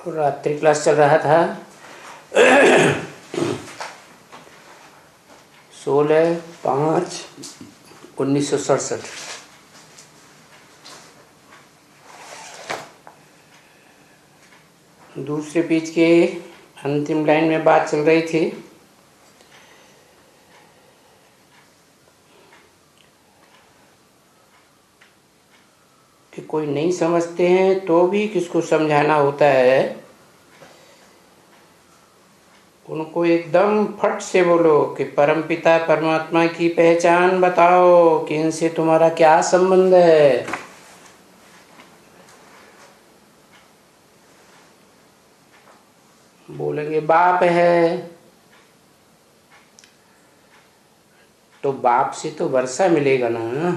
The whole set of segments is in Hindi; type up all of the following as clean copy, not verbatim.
रात्रि क्लास चल रहा था 16/5/1967। दूसरे पेज के अंतिम लाइन में बात चल रही थी कि कोई नहीं समझते हैं तो भी किसको समझाना होता है, उनको एकदम फट से बोलो कि परमपिता परमात्मा की पहचान बताओ कि इनसे तुम्हारा क्या संबंध है। बोलेंगे बाप है, तो बाप से तो वर्षा मिलेगा ना।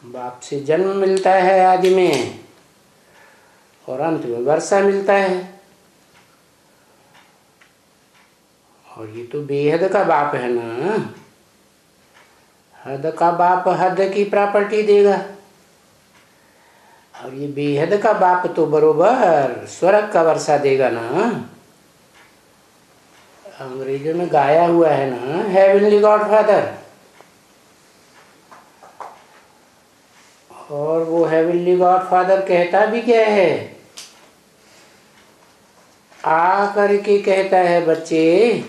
बाप से जन्म मिलता है आदि में और अंत में वर्षा मिलता है। और ये तो बेहद का बाप है ना। हद का बाप हद की प्रॉपर्टी देगा, और ये बेहद का बाप तो बरोबर स्वर्ग का वर्षा देगा ना। अंग्रेजों में गाया हुआ है ना, हेवनली गॉड फादर। और वो हेवनली गॉड फादर कहता भी क्या है, आ करके कहता है बच्चे,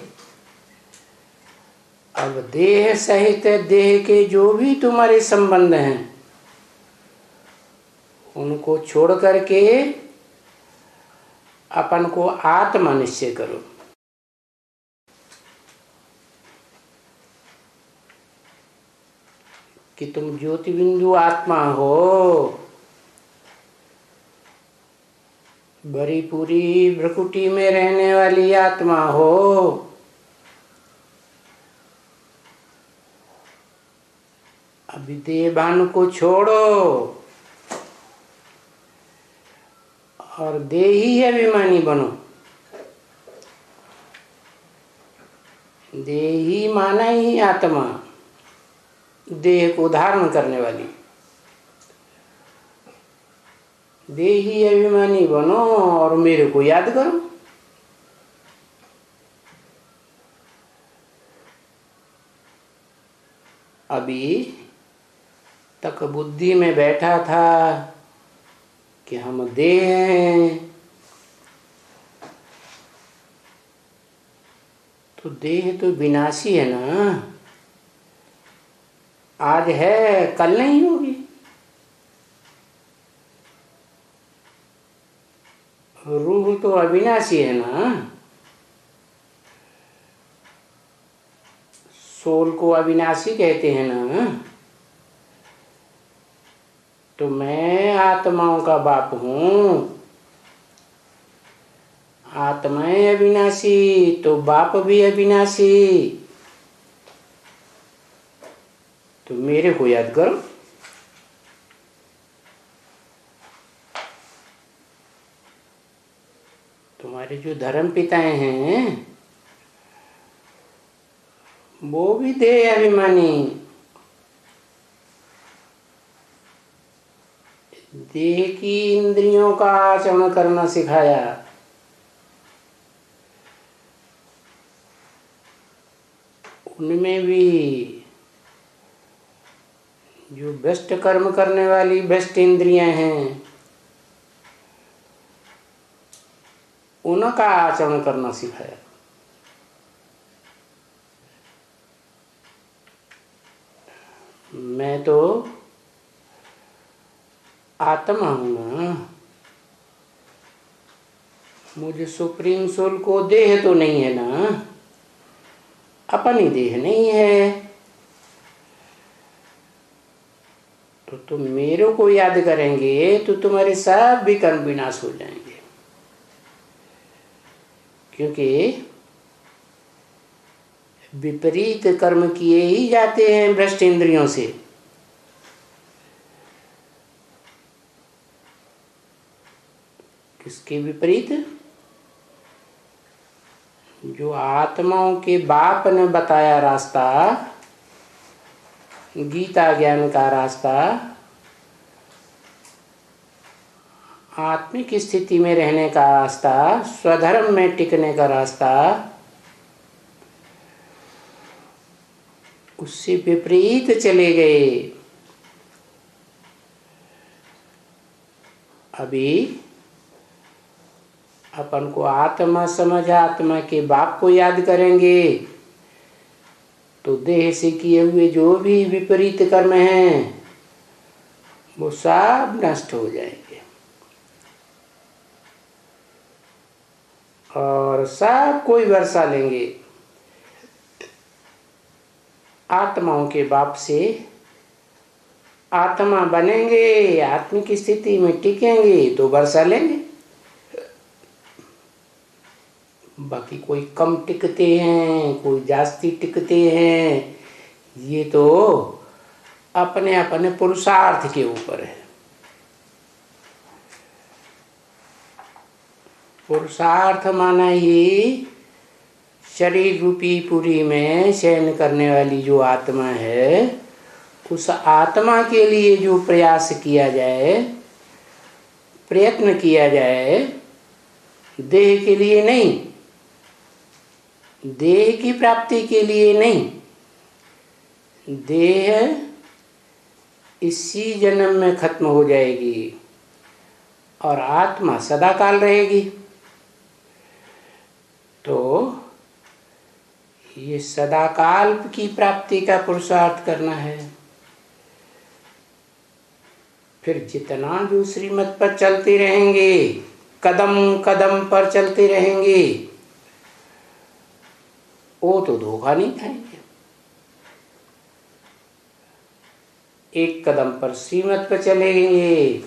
अब देह सहित देह के जो भी तुम्हारे संबंध हैं उनको छोड़ करके अपन को आत्मा निश्चय करो। कि तुम ज्योति बिंदु आत्मा हो, बड़ी पूरी भ्रकुटी में रहने वाली आत्मा हो। अभी देहभान को छोड़ो और देही अभिमानी बनो। देही माना ही आत्मा, देह को धारण करने वाली। देही अभिमानी बनो और मेरे को याद करो। अभी तक बुद्धि में बैठा था कि हम देह हैं, तो देह तो विनाशी है ना। आज है कल नहीं होगी। रूह तो अविनाशी है ना। सोल को अविनाशी कहते हैं ना। तो मैं आत्माओं का बाप हूँ। आत्माएं अविनाशी तो बाप भी अविनाशी। तो मेरे को याद करो। तुम्हारे जो धर्म पिताएं हैं वो भी देह अभिमानी, देह की इंद्रियों का आचरण करना सिखाया। उनमें भी जो बेस्ट कर्म करने वाली बेस्ट इंद्रियां हैं उनका आचरण करना सिखाया। मैं तो आत्मा हूं ना। मुझे सुप्रीम सोल को देह तो नहीं है ना, अपनी देह नहीं है। तो तुम मेरे को याद करेंगे तो तुम्हारे सब भी कर्म विनाश हो जाएंगे। क्योंकि विपरीत कर्म किए ही जाते हैं भ्रष्ट इंद्रियों से। किसके विपरीत? जो आत्माओं के बाप ने बताया रास्ता, गीता ज्ञान का रास्ता, आत्मिक स्थिति में रहने का रास्ता, स्वधर्म में टिकने का रास्ता, उससे विपरीत चले गए। अभी अपन को आत्मा समझ आत्मा के बाप को याद करेंगे तो देह से किए हुए जो भी विपरीत कर्म हैं वो सब नष्ट हो जाएंगे और सब कोई वर्षा लेंगे। आत्माओं के बाप से आत्मा बनेंगे, आत्मिक स्थिति में टिकेंगे तो वर्षा लेंगे। बाकी कोई कम टिकते हैं, कोई जास्ती टिकते हैं, ये तो अपने अपने पुरुषार्थ के ऊपर है। पुरुषार्थ माना ही शरीर रूपी पुरी में शयन करने वाली जो आत्मा है, उस आत्मा के लिए जो प्रयास किया जाए, प्रयत्न किया जाए, देह के लिए नहीं, देह की प्राप्ति के लिए नहीं। देह इसी जन्म में खत्म हो जाएगी और आत्मा सदा काल रहेगी। तो ये सदा काल की प्राप्ति का पुरुषार्थ करना है। फिर जितना जो श्रीमत पर चलते रहेंगे, कदम कदम पर चलते रहेंगे, वो तो धोखा नहीं खाएंगे। एक कदम पर श्रीमत पर चलेंगे,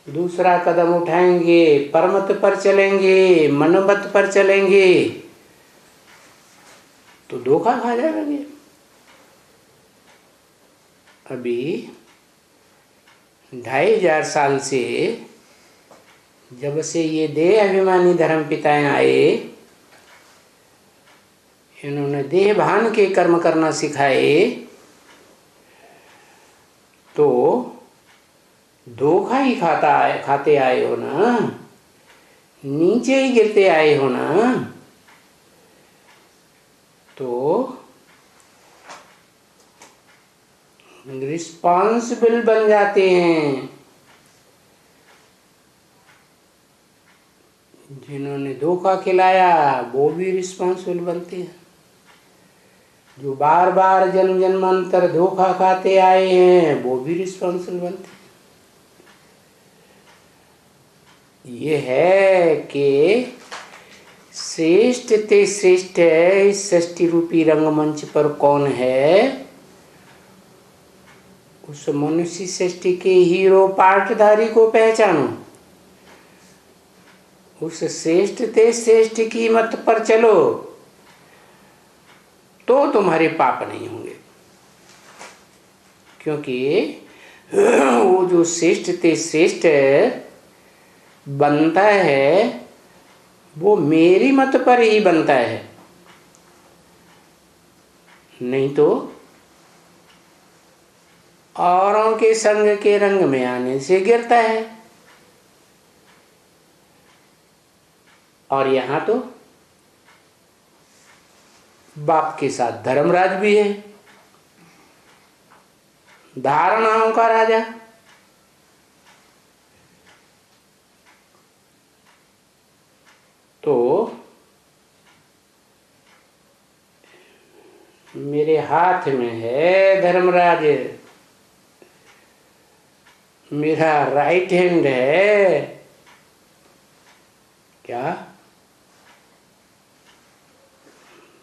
दूसरा कदम उठाएंगे, परमत पर चलेंगे, मनोमत पर चलेंगे तो धोखा खा जाएंगे। अभी 2500 साल से जब से ये देह अभिमानी धर्म पिताएं आए, इन्होंने देह भान के कर्म करना सिखाए तो धोखा ही खाते आए हो ना, नीचे ही गिरते आए हो ना। तो रिस्पॉन्सिबल बन जाते हैं। जिन्होंने धोखा खिलाया वो भी रिस्पॉन्सिबल बनते हैं। जो बार बार जन्म जन्मांतर धोखा खाते आए हैं वो भी रिस्पॉन्सिबल बनते हैं। ये है कि श्रेष्ठ ते श्रेष्ठ है इस सृष्टि रूपी रंगमंच पर कौन है, उस मनुष्य सृष्टि के हीरो पार्टधारी को पहचानो। उस श्रेष्ठ ते श्रेष्ठ की मत पर चलो तो तुम्हारे पाप नहीं होंगे, क्योंकि वो जो श्रेष्ठ ते श्रेष्ठ बनता है वो मेरी मत पर ही बनता है, नहीं तो औरों के संग के रंग में आने से गिरता है। और यहां तो बाप के साथ धर्मराज भी है, धारणाओं का राजा। तो मेरे हाथ में है धर्मराज, मेरा राइट हैंड है। क्या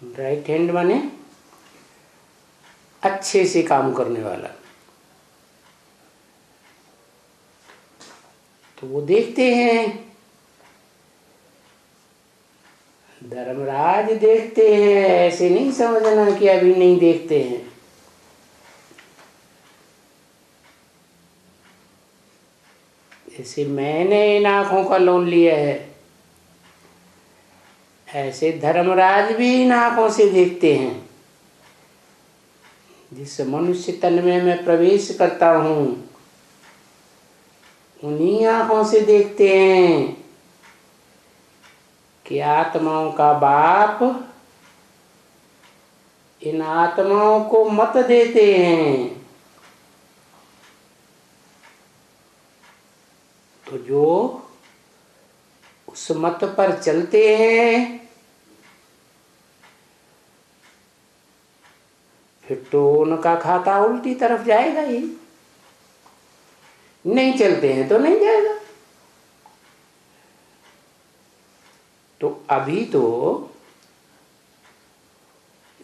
राइट हैंड माने अच्छे से काम करने वाला। तो वो देखते हैं, धर्मराज देखते हैं, ऐसे नहीं समझना कि अभी नहीं देखते हैं। जैसे मैंने इन आंखों का लोन लिया है, ऐसे धर्मराज भी इन आंखों से देखते हैं। जिस मनुष्य तन में मैं प्रवेश करता हूँ उन्हीं आंखों से देखते हैं कि आत्माओं का बाप इन आत्माओं को मत देते हैं। तो जो उस मत पर चलते हैं फिर तो उनका खाता उल्टी तरफ जाएगा ही, नहीं चलते हैं तो नहीं जाएगा। तो अभी तो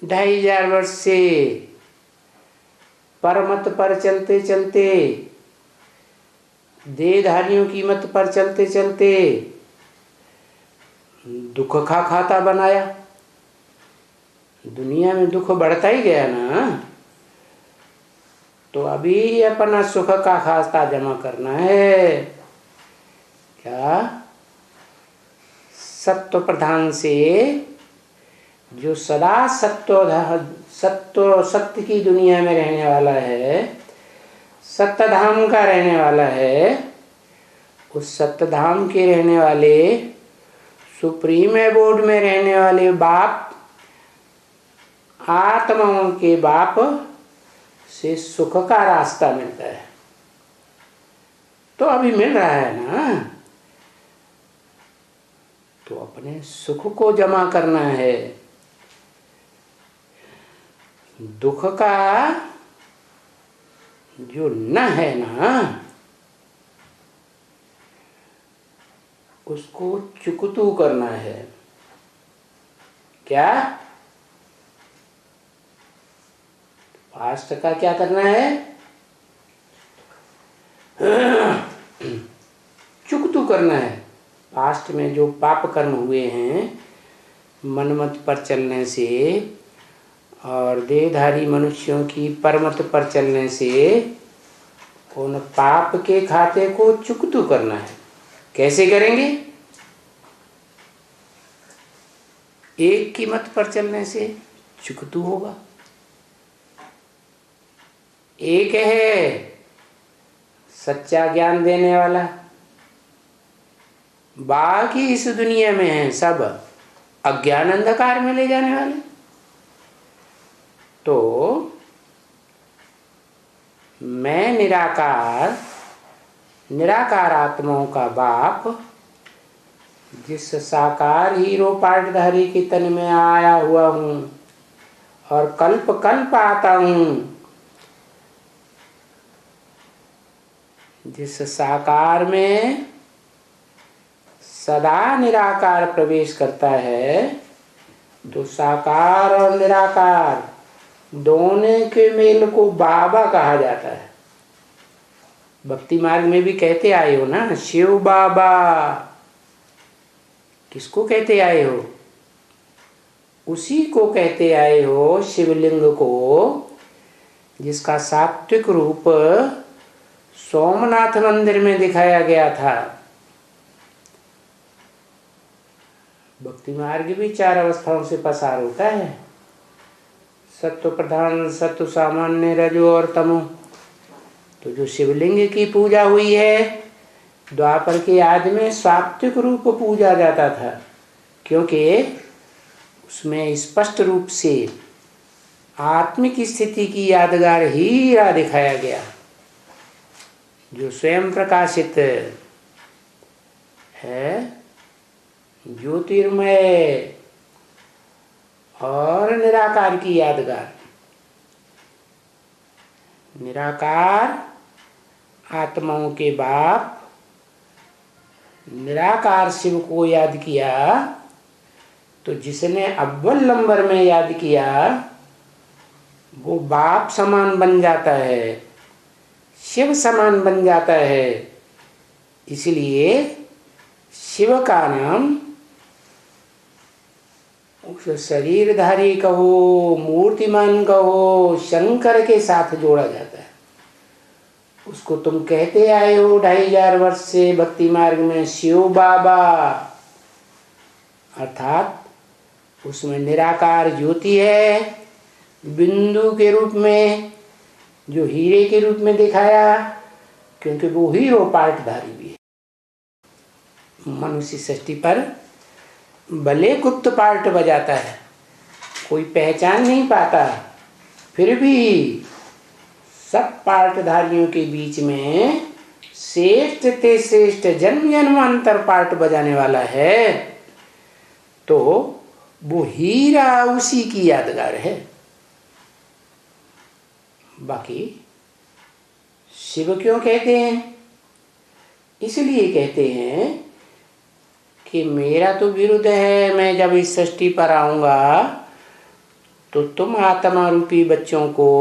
2500 वर्ष से परमत पर चलते चलते, देहधारियों की मत पर चलते चलते दुख का खाता बनाया। दुनिया में दुख बढ़ता ही गया ना। तो अभी अपना सुख का खाता जमा करना है। क्या? सत्व प्रधान से जो सदा सत्य की दुनिया में रहने वाला है, सत्य धाम का रहने वाला है, उस सत्य धाम के रहने वाले सुप्रीम एबोर्ड में रहने वाले बाप, आत्माओं के बाप से सुख का रास्ता मिलता है। तो अभी मिल रहा है ना। तो अपने सुख को जमा करना है। दुख का जो न है ना, उसको चुकतू करना है। क्या? पास्ट का क्या करना है? चुकतू करना है। पास्ट में जो पाप कर्म हुए हैं मनमत पर चलने से और देहधारी मनुष्यों की परमत पर चलने से, उन पाप के खाते को चुकतू करना है। कैसे करेंगे? एक की मत पर चलने से चुकतू होगा। एक है सच्चा ज्ञान देने वाला, बाकी इस दुनिया में है सब अज्ञान अंधकार में ले जाने वाले। तो मैं निराकार, निराकार आत्माओं का बाप, जिस साकार हीरो पार्टधारी के तन में आया हुआ हूँ और कल्प कल्प आता हूँ, जिस साकार में सदा निराकार प्रवेश करता है, तो साकार और निराकार दोनों के मेल को बाबा कहा जाता है। भक्ति मार्ग में भी कहते आए हो ना, शिव बाबा। किसको कहते आए हो? उसी को कहते आए हो, शिवलिंग को, जिसका सात्विक रूप सोमनाथ मंदिर में दिखाया गया था। भक्ति मार्ग भी 4 अवस्थाओं से पसार होता है, सत्व प्रधान, सत्व सामान्य, रजो और तमो। तो जो शिवलिंग की पूजा हुई है द्वापर के आदि में, सात्विक रूप पूजा जाता था, क्योंकि उसमें स्पष्ट रूप से आत्मिक स्थिति की यादगार हीरा दिखाया गया, जो स्वयं प्रकाशित है, ज्योतिर्मय और निराकार की यादगार। निराकार आत्माओं के बाप, निराकार शिव को याद किया तो जिसने अव्वल नंबर में याद किया वो बाप समान बन जाता है, शिव समान बन जाता है। इसलिए शिव का नाम उस शरीरधारी कहो, मूर्तिमान कहो, शंकर के साथ जोड़ा जाता है। उसको तुम कहते आए हो 2500 वर्ष से भक्ति मार्ग में शिव बाबा, अर्थात उसमें निराकार ज्योति है, बिंदु के रूप में, जो हीरे के रूप में दिखाया, क्योंकि वो हीरो पार्टधारी भी है। मनुष्य सृष्टि पर भले गुप्त पार्ट बजाता है, कोई पहचान नहीं पाता, फिर भी सब पार्टधारियों के बीच में श्रेष्ठ ते श्रेष्ठ जन्म जन्मांतर पार्ट बजाने वाला है, तो वो हीरा उसी की यादगार है। बाकी शिव क्यों कहते हैं? इसलिए कहते हैं कि मेरा तो विरुद्ध है, मैं जब इस सृष्टि पर आऊंगा तो तुम आत्मा रूपी बच्चों को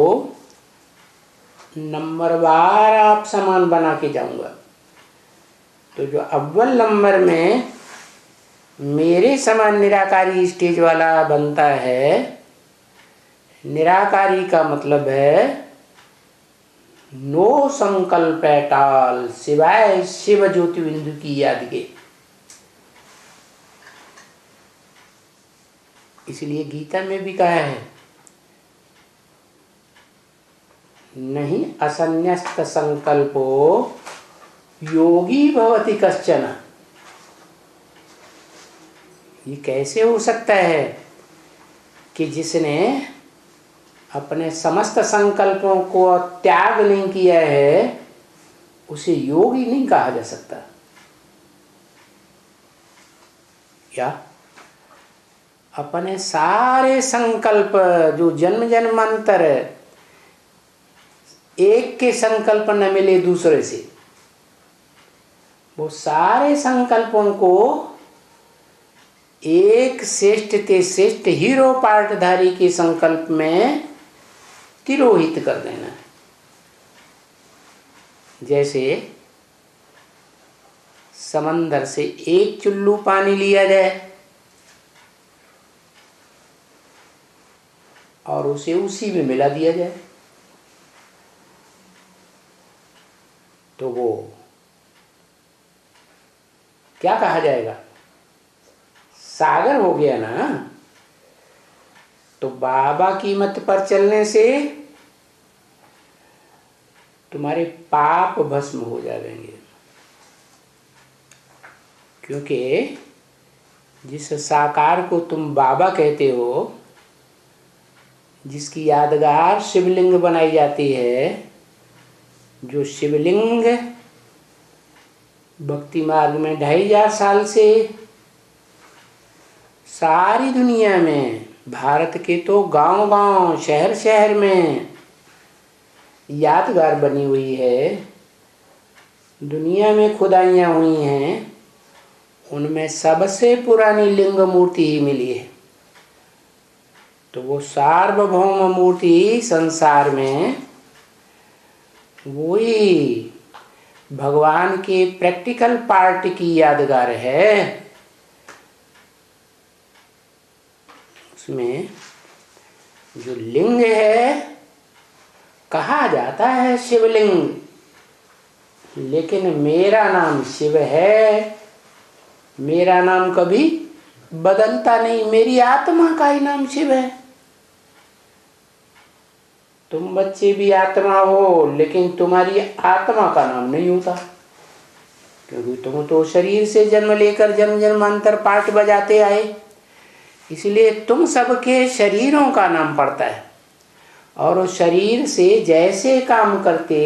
नंबरवार आप समान बना के जाऊंगा। तो जो अव्वल नंबर में मेरे समान निराकारी स्टेज वाला बनता है, निराकारी का मतलब है नो संकल्प एट ऑल, सिवाय शिव ज्योति बिंदु की याद के। इसलिए गीता में भी कहा है, नहीं असन्यस्त संकल्पो योगी भवति कश्चन। ये कैसे हो सकता है कि जिसने अपने समस्त संकल्पों को त्याग नहीं किया है उसे योगी नहीं कहा जा सकता? क्या अपने सारे संकल्प जो जन्म जन्मांतर एक के संकल्प न मिले दूसरे से, वो सारे संकल्पों को एक श्रेष्ठ के श्रेष्ठ हीरो पार्टधारी के संकल्प में तिरोहित कर देना है। जैसे समंदर से एक चुल्लू पानी लिया जाए और उसे उसी में मिला दिया जाए, तो वो क्या कहा जाएगा? सागर हो गया ना। तो बाबा की मत पर चलने से तुम्हारे पाप भस्म हो जाएंगे, क्योंकि जिस साकार को तुम बाबा कहते हो, जिसकी यादगार शिवलिंग बनाई जाती है, जो शिवलिंग भक्ति मार्ग में 2500 साल से सारी दुनिया में, भारत के तो गांव-गांव शहर-शहर में यादगार बनी हुई है, दुनिया में खुदाइयाँ हुई हैं, उनमें सबसे पुरानी लिंग मूर्ति ही मिली है। तो वो सार्वभौम मूर्ति संसार में वही भगवान के प्रैक्टिकल पार्ट की यादगार है। उसमें जो लिंग है कहा जाता है शिवलिंग, लेकिन मेरा नाम शिव है, मेरा नाम कभी बदलता नहीं, मेरी आत्मा का ही नाम शिव है। तुम बच्चे भी आत्मा हो, लेकिन तुम्हारी आत्मा का नाम नहीं होता, क्योंकि तुम तो शरीर से जन्म लेकर जन्म जन्मांतर पाठ बजाते आए, इसलिए तुम सबके शरीरों का नाम पड़ता है। और उस शरीर से जैसे काम करते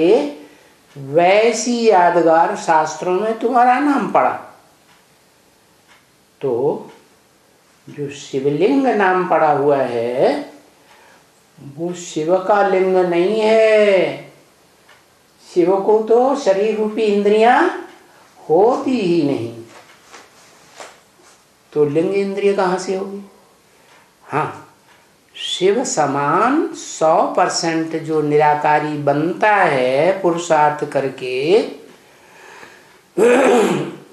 वैसी यादगार शास्त्रों में तुम्हारा नाम पड़ा। तो जो शिवलिंग नाम पड़ा हुआ है वो शिव का लिंग नहीं है। शिव को तो शरीर रूपी इंद्रियां होती ही नहीं, तो लिंग इंद्रिय कहाँ से होगी? हाँ, शिव समान 100% जो निराकारी बनता है पुरुषार्थ करके,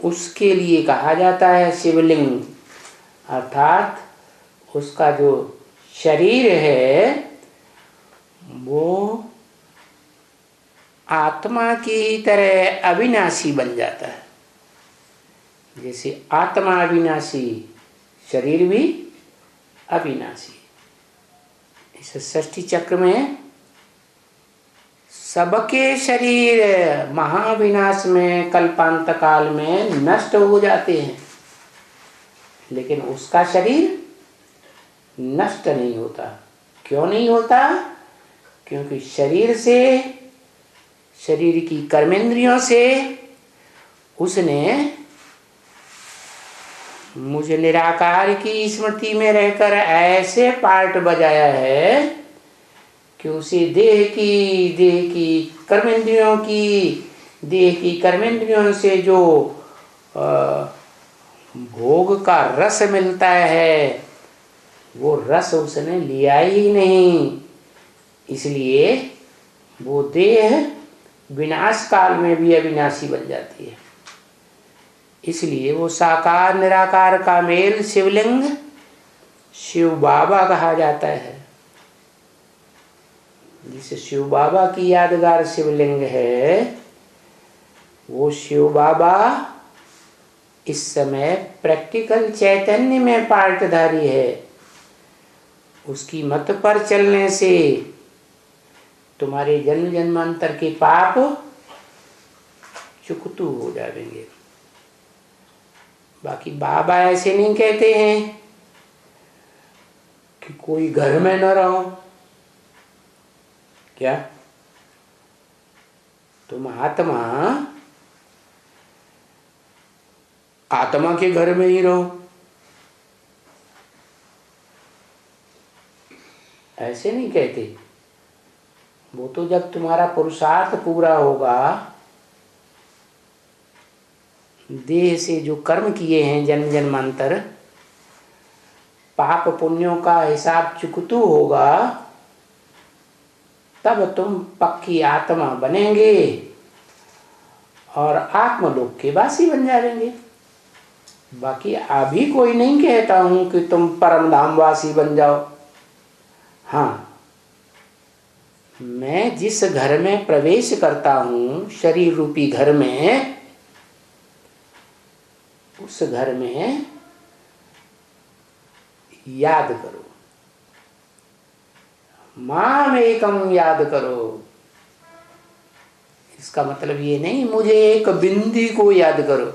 उसके लिए कहा जाता है शिवलिंग। अर्थात उसका जो शरीर है वो आत्मा की तरह अविनाशी बन जाता है। जैसे आत्मा अविनाशी, शरीर भी अविनाशी। इस सृष्टि चक्र में सबके शरीर महाविनाश में कल्पांत काल में नष्ट हो जाते हैं, लेकिन उसका शरीर नष्ट नहीं होता। क्यों नहीं होता? क्योंकि शरीर से, शरीर की कर्मेंद्रियों से उसने मुझे निराकार की स्मृति में रहकर ऐसे पार्ट बजाया है कि उसे देह की कर्मेंद्रियों से जो भोग का रस मिलता है, वो रस उसने लिया ही नहीं। इसलिए वो देह विनाश काल में भी अविनाशी बन जाती है। इसलिए वो साकार निराकार का मेल शिवलिंग शिव बाबा कहा जाता है। जिस शिव बाबा की यादगार शिवलिंग है, वो शिव बाबा इस समय प्रैक्टिकल चैतन्य में पार्टधारी है। उसकी मत पर चलने से तुम्हारे जन्म जन्मांतर के पाप चुकतू हो जाएंगे। बाकी बाबा ऐसे नहीं कहते हैं कि कोई घर में न रहो। क्या तुम आत्मा के घर में ही रहो? ऐसे नहीं कहते। वो तो जब तुम्हारा पुरुषार्थ पूरा होगा, देह से जो कर्म किए हैं जन्म जन्मांतर, पाप पुण्यों का हिसाब चुकतू होगा, तब तुम पक्की आत्मा बनेंगे और आत्मलोक के वासी बन जाएंगे। बाकी अभी कोई नहीं कहता हूं कि तुम परम धाम वासी बन जाओ। हाँ, मैं जिस घर में प्रवेश करता हूं, शरीर रूपी घर में, उस घर में याद करो, माम एकम याद करो। इसका मतलब ये नहीं मुझे एक बिंदी को याद करो।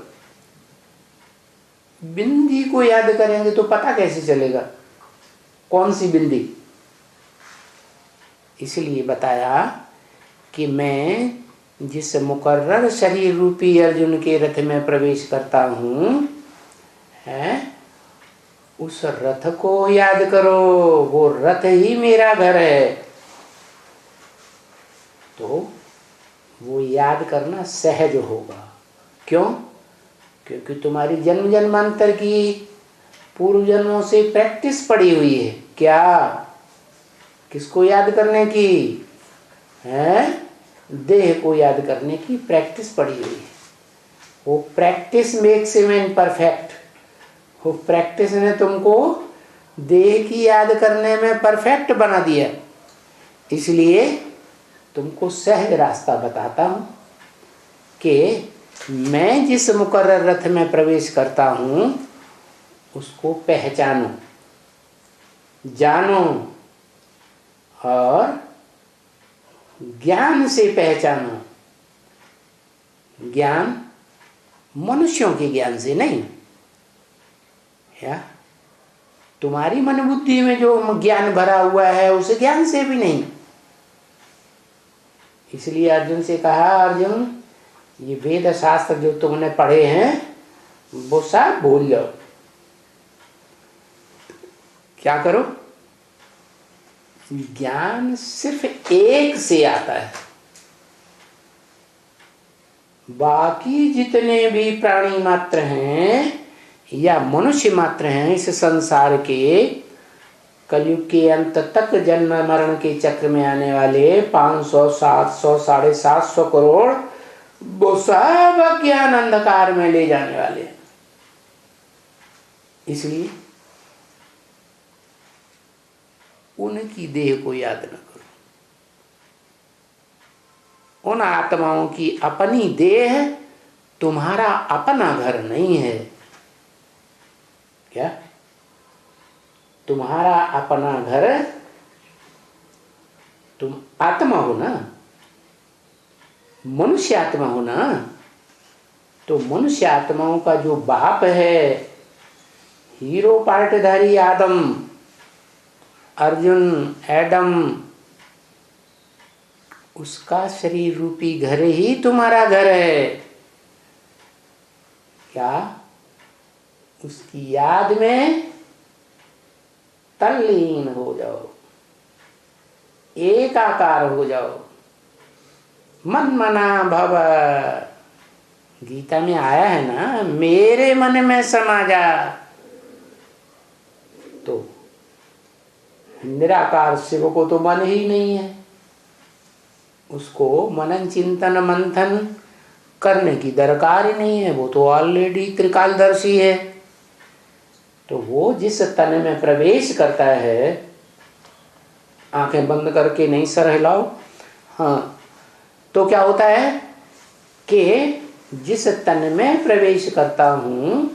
बिंदी को याद करेंगे तो पता कैसे चलेगा कौन सी बिंदी? इसलिए बताया कि मैं जिस मुकर्रर शरीर रूपी अर्जुन के रथ में प्रवेश करता हूं, है, उस रथ को याद करो। वो रथ ही मेरा घर है। तो वो याद करना सहज होगा। क्यों? क्योंकि तुम्हारी जन्म जन्मांतर की पूर्व जन्मों से प्रैक्टिस पड़ी हुई है। क्या? किसको याद करने की है? देह को याद करने की प्रैक्टिस पड़ी हुई है। वो practice makes a man perfect. वो प्रैक्टिस ने तुमको देह की याद करने में परफेक्ट बना दिया। इसलिए तुमको सहज रास्ता बताता हूं कि मैं जिस मुकर्रर रथ में प्रवेश करता हूं, उसको पहचानो, जानो और ज्ञान से पहचानो। ज्ञान मनुष्यों के ज्ञान से नहीं, या तुम्हारी मन बुद्धि में जो ज्ञान भरा हुआ है उस ज्ञान से भी नहीं। इसलिए अर्जुन से कहा, अर्जुन ये वेद शास्त्र जो तुमने पढ़े हैं वो सब भूल जाओ। क्या करो? ज्ञान सिर्फ एक से आता है। बाकी जितने भी प्राणी मात्र हैं या मनुष्य मात्र हैं इस संसार के, कलयुग के अंत तक जन्म मरण के चक्र में आने वाले 500, 700, 750 करोड़, वो सब ज्ञान अंधकार में ले जाने वाले। इसलिए उनकी देह को याद न करो। उन आत्माओं की अपनी देह तुम्हारा अपना घर नहीं है। क्या? तुम्हारा अपना घर तुम आत्मा हो ना। मनुष्य आत्मा हो ना, तो मनुष्य आत्माओं का जो बाप है, हीरो पार्टधारी आदम, अर्जुन, एडम, उसका शरीर रूपी घर ही तुम्हारा घर है। क्या? उसकी याद में तल्लीन हो जाओ, एकाकार हो जाओ, मन मना भव। गीता में आया है ना, मेरे मन में समा जा। तो निराकार शिव को तो मन ही नहीं है, उसको मनन चिंतन मंथन करने की दरकार ही नहीं है, वो तो ऑलरेडी त्रिकालदर्शी है। तो वो जिस तन में प्रवेश करता है, आंखें बंद करके नहीं सर हिलाओ, हाँ, तो क्या होता है कि जिस तन में प्रवेश करता हूं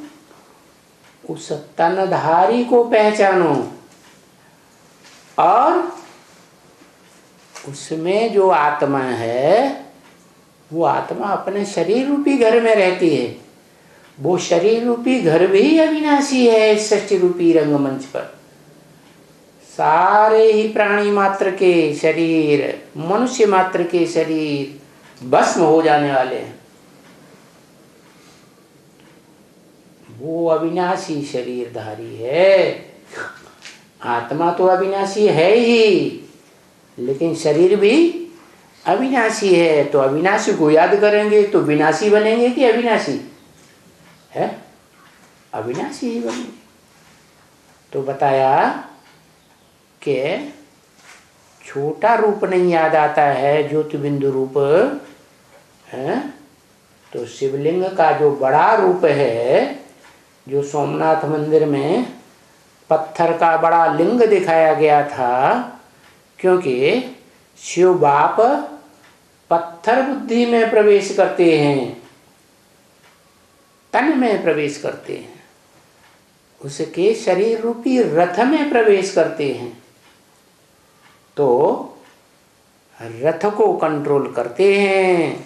उस तनधारी को पहचानो, और उसमें जो आत्मा है वो आत्मा अपने शरीर रूपी घर में रहती है। वो शरीर रूपी घर भी अविनाशी है। इस सृष्टि रूपी रंगमंच पर सारे ही प्राणी मात्र के शरीर, मनुष्य मात्र के शरीर भस्म हो जाने वाले हैं। वो अविनाशी शरीरधारी है। आत्मा तो अविनाशी है ही, लेकिन शरीर भी अविनाशी है। तो अविनाशी को याद करेंगे तो विनाशी बनेंगे कि अविनाशी है? अविनाशी ही बनेंगे। तो बताया कि छोटा रूप नहीं याद आता है, ज्योति बिंदु रूप है। तो शिवलिंग का जो बड़ा रूप है, जो सोमनाथ मंदिर में पत्थर का बड़ा लिंग दिखाया गया था, क्योंकि शिव बाप पत्थर बुद्धि में प्रवेश करते हैं, तन में प्रवेश करते हैं, उसके शरीर रूपी रथ में प्रवेश करते हैं। तो रथ को कंट्रोल करते हैं,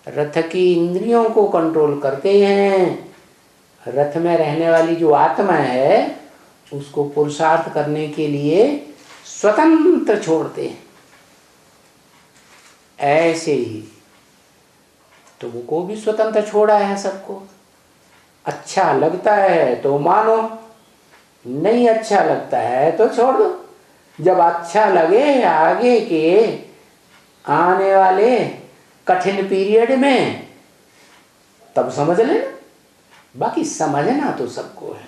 रथ की इंद्रियों को कंट्रोल करते हैं। रथ में रहने वाली जो आत्मा है उसको पुरुषार्थ करने के लिए स्वतंत्र छोड़ते हैं। ऐसे ही तुमको भी स्वतंत्र छोड़ा है सबको। अच्छा लगता है तो मानो, नहीं अच्छा लगता है तो छोड़ दो। जब अच्छा लगे आगे के आने वाले कठिन पीरियड में तब समझ लेना, बाकी समझना तो सबको है।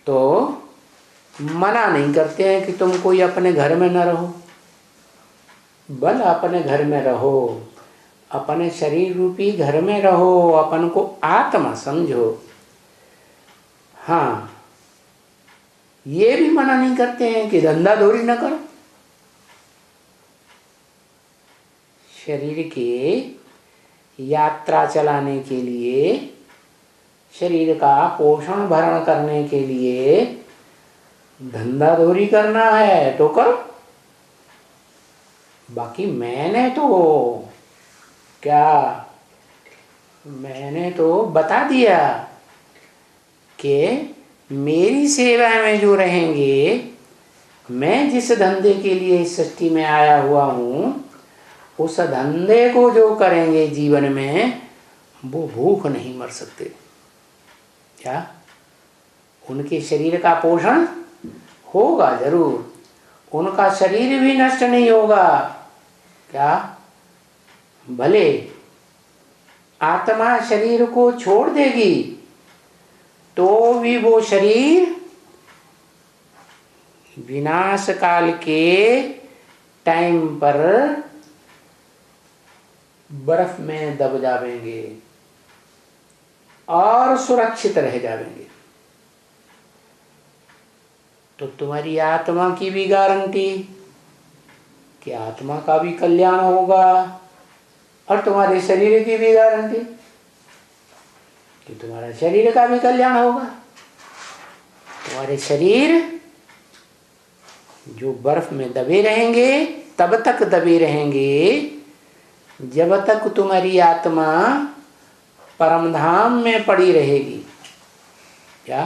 तो मना नहीं करते हैं कि तुम कोई अपने घर में न रहो, बल अपने घर में रहो, अपने शरीर रूपी घर में रहो, अपन को आत्मा समझो। हाँ, ये भी मना नहीं करते हैं कि धंधा धोरी न करो। शरीर की यात्रा चलाने के लिए, शरीर का पोषण भरण करने के लिए धंधा धोरी करना है तो करो। बाकी मैंने तो बता दिया कि मेरी सेवा में जो रहेंगे, मैं जिस धंधे के लिए इस सृष्टि में आया हुआ हूँ, उस धंधे को जो करेंगे जीवन में, वो भूख नहीं मर सकते। क्या? उनके शरीर का पोषण होगा जरूर, उनका शरीर भी नष्ट नहीं होगा। क्या? भले आत्मा शरीर को छोड़ देगी तो भी वो शरीर विनाश काल के टाइम पर बर्फ में दब जाएंगे और सुरक्षित रह जाएंगे। तो तुम्हारी आत्मा की भी गारंटी कि आत्मा का भी कल्याण होगा, और तुम्हारे शरीर की भी गारंटी कि तुम्हारा शरीर का भी कल्याण होगा। तुम्हारे शरीर जो बर्फ में दबे रहेंगे तब तक दबे रहेंगे जब तक तुम्हारी आत्मा परमधाम में पड़ी रहेगी, क्या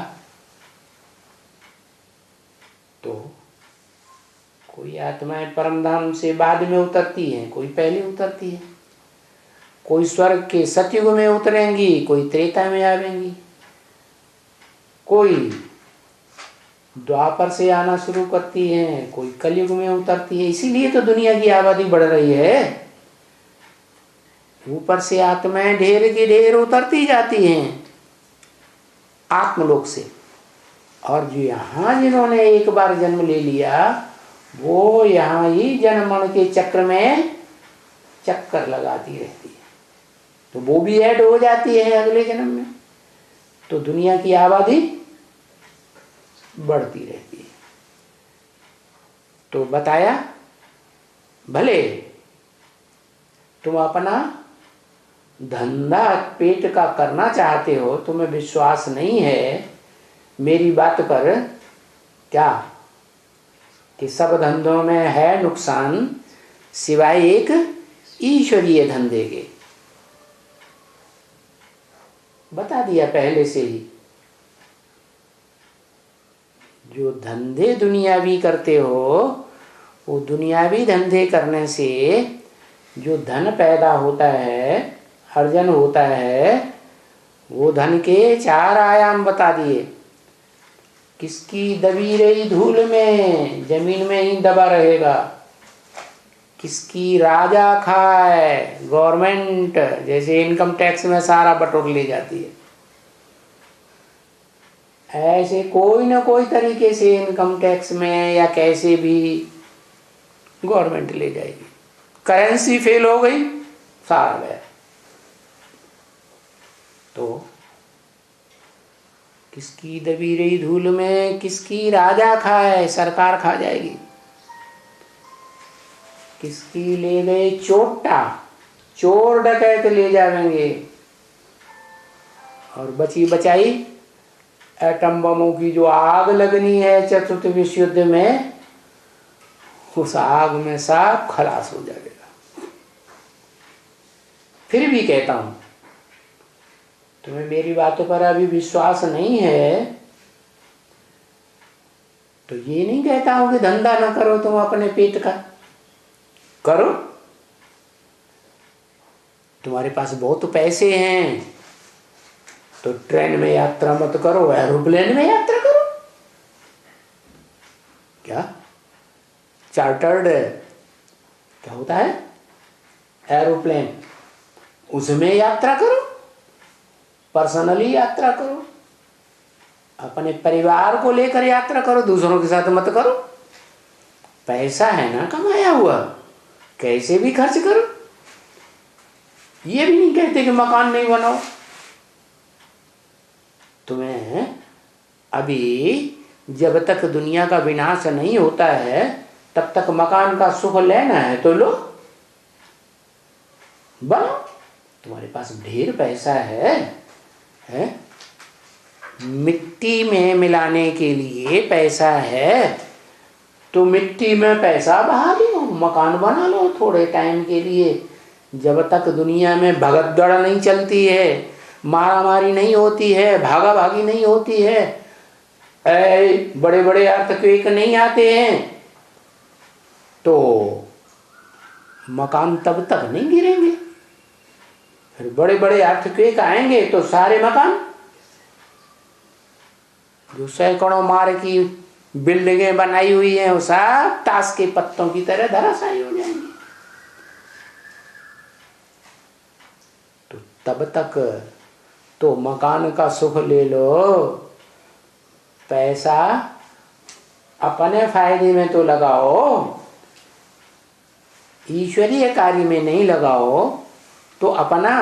तो कोई आत्माएं परमधाम से बाद में उतरती हैं, कोई पहले उतरती है, कोई स्वर्ग के सतयुग में उतरेंगी, कोई त्रेता में आवेंगी, कोई द्वापर से आना शुरू करती हैं, कोई कलयुग में उतरती है। इसीलिए तो दुनिया की आबादी बढ़ रही है। ऊपर से आत्माएं ढेर की ढेर उतरती जाती हैं आत्मलोक से, और जो यहाँ जिन्होंने एक बार जन्म ले लिया वो यहाँ ही जन्म मरण के चक्र में चक्कर लगाती रहती है, तो वो भी ऐड हो जाती है अगले जन्म में, तो दुनिया की आबादी बढ़ती रहती है। तो बताया, भले तुम अपना धंधा पेट का करना चाहते हो, तुम्हें विश्वास नहीं है मेरी बात पर, क्या कि सब धंधों में है नुकसान सिवाय एक ईश्वरीय धंधे के, बता दिया पहले से ही। जो धंधे दुनियावी करते हो, वो दुनियावी धंधे करने से जो धन पैदा होता है, अर्जन होता है, वो धन के 4 आयाम बता दिए। किसकी दबी रही धूल में, जमीन में ही दबा रहेगा। किसकी राजा खाए, गवर्नमेंट जैसे इनकम टैक्स में सारा बटोर ले जाती है, ऐसे कोई ना कोई तरीके से इनकम टैक्स में या कैसे भी गवर्नमेंट ले जाएगी। करेंसी फेल हो गई, सारा गया। तो किसकी दबी रही धूल में किसकी राजा खाए, सरकार खा जाएगी। किसकी ले गए चोटा, चोर डकैत ले जाएंगे। और बची बचाई एटम बमों की जो आग लगनी है चतुर्थ विश्व युद्ध में, उस आग में सब खलास हो जाएगा। फिर भी कहता हूं, तुम्हें मेरी बातों पर अभी विश्वास नहीं है तो ये नहीं कहता हूं कि धंधा ना करो, तुम अपने पेट का करो। तुम्हारे पास बहुत पैसे हैं तो ट्रेन में यात्रा मत करो, एरोप्लेन में यात्रा करो। क्या चार्टर्ड क्या होता है, एरोप्लेन, उसमें यात्रा करो, पर्सनली यात्रा करो, अपने परिवार को लेकर यात्रा करो, दूसरों के साथ मत करो। पैसा है ना कमाया हुआ, कैसे भी खर्च करो। ये भी नहीं कहते कि मकान नहीं बनाओ। तुम्हें अभी जब तक दुनिया का विनाश नहीं होता है तब तक मकान का सुख लेना है तो लो, बनो। तुम्हारे पास ढेर पैसा है? मिट्टी में मिलाने के लिए पैसा है तो मिट्टी में पैसा बहा लो, मकान बना लो थोड़े टाइम के लिए। जब तक दुनिया में भगदड़ नहीं चलती है, मारा मारी नहीं होती है, भागा भागी नहीं होती है, बड़े बड़े अर्थक्वेक नहीं आते हैं, तो मकान तब तक नहीं गिरेंगे। फिर बड़े बड़े अर्थक्वेक आएंगे तो सारे मकान जो सैकड़ों मार की बिल्डिंगें बनाई हुई हैं वो सब ताश के पत्तों की तरह धराशायी हो जाएंगी। तो तब तक तो मकान का सुख ले लो, पैसा अपने फायदे में तो लगाओ, ईश्वरीय कार्य में नहीं लगाओ, तो अपना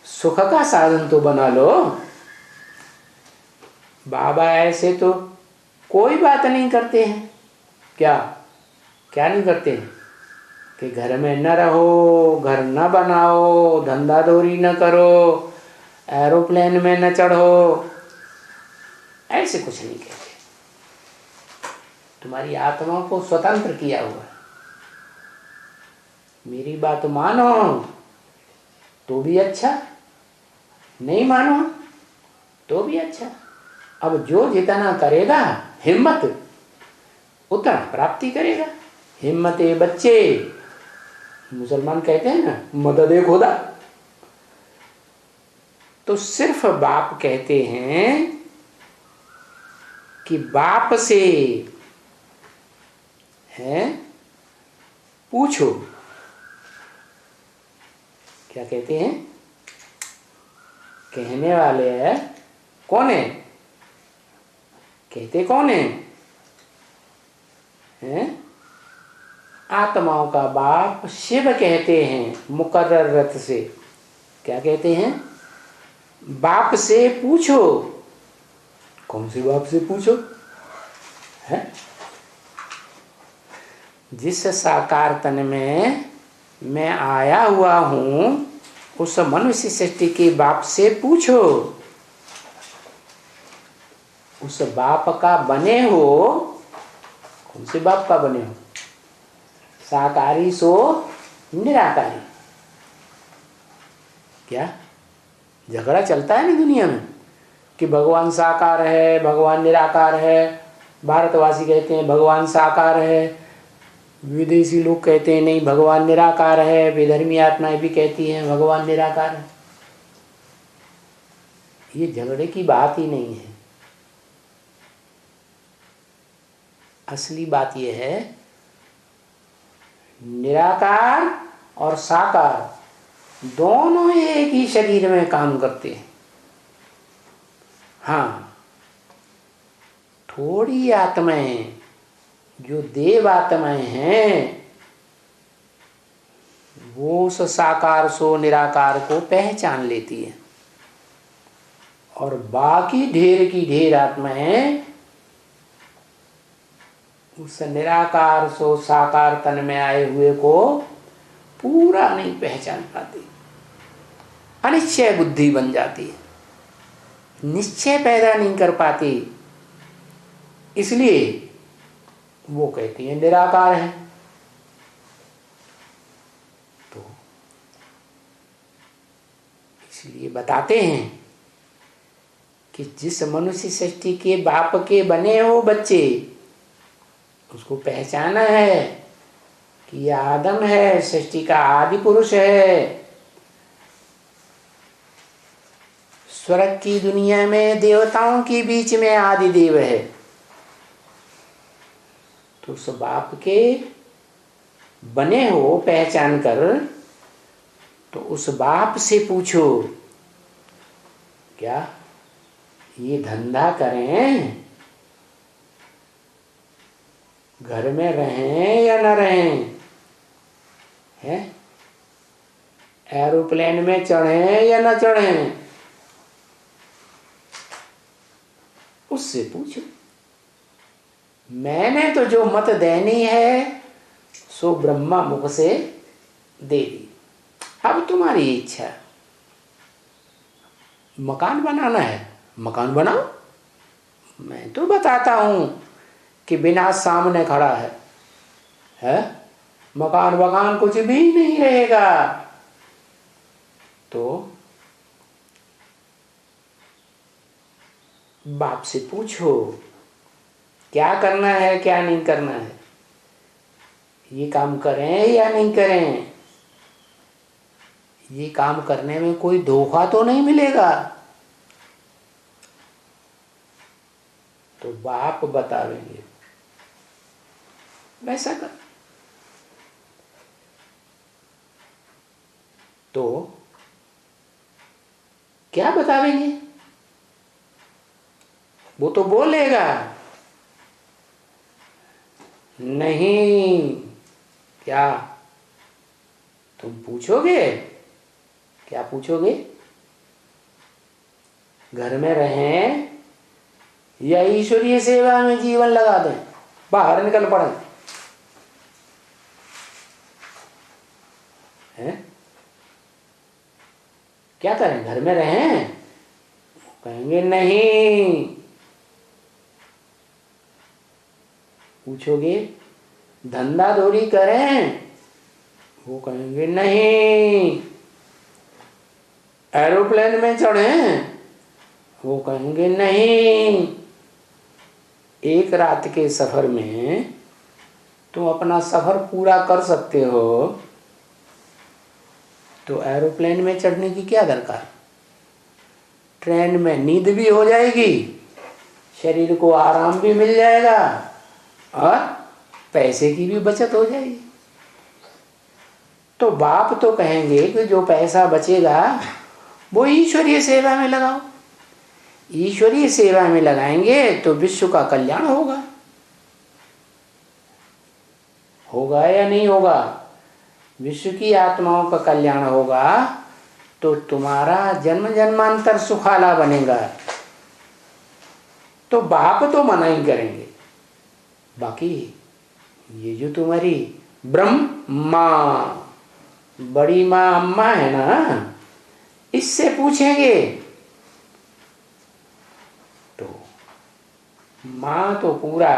सुख का साधन तो बना लो। बाबा ऐसे तो कोई बात नहीं करते हैं। क्या नहीं करते हैं कि घर में न रहो, घर न बनाओ, धंधा दौरी न करो, एरोप्लेन में न चढ़ो, ऐसे कुछ नहीं कहते। तुम्हारी आत्मा को स्वतंत्र किया हुआ है। मेरी बात मानो तो भी अच्छा, नहीं मानो तो भी अच्छा। अब जो जितना करेगा हिम्मत उतना प्राप्ति करेगा। हिम्मत बच्चे, मुसलमान कहते हैं ना, मदद खुदा। तो सिर्फ बाप कहते हैं कि बाप से है पूछो। क्या कहते हैं? कहने वाले है कौन है? कहते कौन है? हैं? आत्माओं का बाप शिव कहते हैं मुकर्रर रथ से। क्या कहते हैं? बाप से पूछो। कौन से बाप से पूछो? है जिस साकार तन में मैं आया हुआ हूं उस मनुष्य सृष्टि के बाप से पूछो। उस बाप का बने हो। कौन से बाप का बने हो? साकारी सो निराकारी। क्या झगड़ा चलता है ना दुनिया में कि भगवान साकार है, भगवान निराकार है। भारतवासी कहते हैं भगवान साकार है, विदेशी लोग कहते हैं नहीं भगवान निराकार है, विधर्मी आत्माएं भी कहती हैं भगवान निराकार है। ये झगड़े की बात ही नहीं है। असली बात यह है निराकार और साकार दोनों एक ही शरीर में काम करते हैं। हाँ, थोड़ी आत्माएं जो देव आत्माएं हैं वो उस साकार सो निराकार को पहचान लेती है, और बाकी ढेर की ढेर आत्माएं उस निराकार सो साकार तन में आए हुए को पूरा नहीं पहचान पाती। अनिश्चय बुद्धि बन जाती है, निश्चय पैदा नहीं कर पाती। इसलिए वो कहती है निराकार है। तो इसलिए बताते हैं कि जिस मनुष्य सृष्टि के बाप के बने हो बच्चे, उसको पहचाना है कि यह आदम है, सृष्टि का आदि पुरुष है। स्वर्ग की दुनिया में देवताओं के बीच में आदि देव है। तो उस बाप के बने हो पहचान कर, तो उस बाप से पूछो क्या ये धंधा करें, घर में रहें या न रहें, है एरोप्लेन में चढ़ें या न चढ़ें, उससे पूछो। मैंने तो जो मत देनी है सो ब्रह्मा मुख से दे दी। अब तुम्हारी इच्छा, मकान बनाना है मकान बनाओ। मैं तो बताता हूं कि विनाश सामने खड़ा है मकान वकान कुछ भी नहीं रहेगा। तो बाप से पूछो क्या करना है क्या नहीं करना है, ये काम करें या नहीं करें, ये काम करने में कोई धोखा तो नहीं मिलेगा। तो बाप बतावेंगे वैसा कर। तो क्या बतावेंगे? वो तो बोलेगा नहीं। क्या तुम पूछोगे? क्या पूछोगे? घर में रहें या ईश्वरीय सेवा में जीवन लगा दें, बाहर निकल पड़े हैं? क्या करें? घर में रहें? कहेंगे नहीं। पूछोगे धंधा दौरी करें? वो कहेंगे नहीं। एरोप्लेन में चढ़े? वो कहेंगे नहीं। एक रात के सफर में तुम अपना सफर पूरा कर सकते हो, तो एरोप्लेन में चढ़ने की क्या दरकार। ट्रेन में नींद भी हो जाएगी, शरीर को आराम भी मिल जाएगा और पैसे की भी बचत हो जाएगी। तो बाप तो कहेंगे कि जो पैसा बचेगा वो ईश्वरीय सेवा में लगाओ। ईश्वरीय सेवा में लगाएंगे तो विश्व का कल्याण होगा। होगा या नहीं होगा? विश्व की आत्माओं का कल्याण होगा तो तुम्हारा जन्म जन्मांतर सुखाला बनेगा। तो बाप तो मना ही करेंगे। बाकी ये जो तुम्हारी ब्रह्मा बड़ी माँ अम्मा है ना, इससे पूछेंगे तो माँ तो पूरा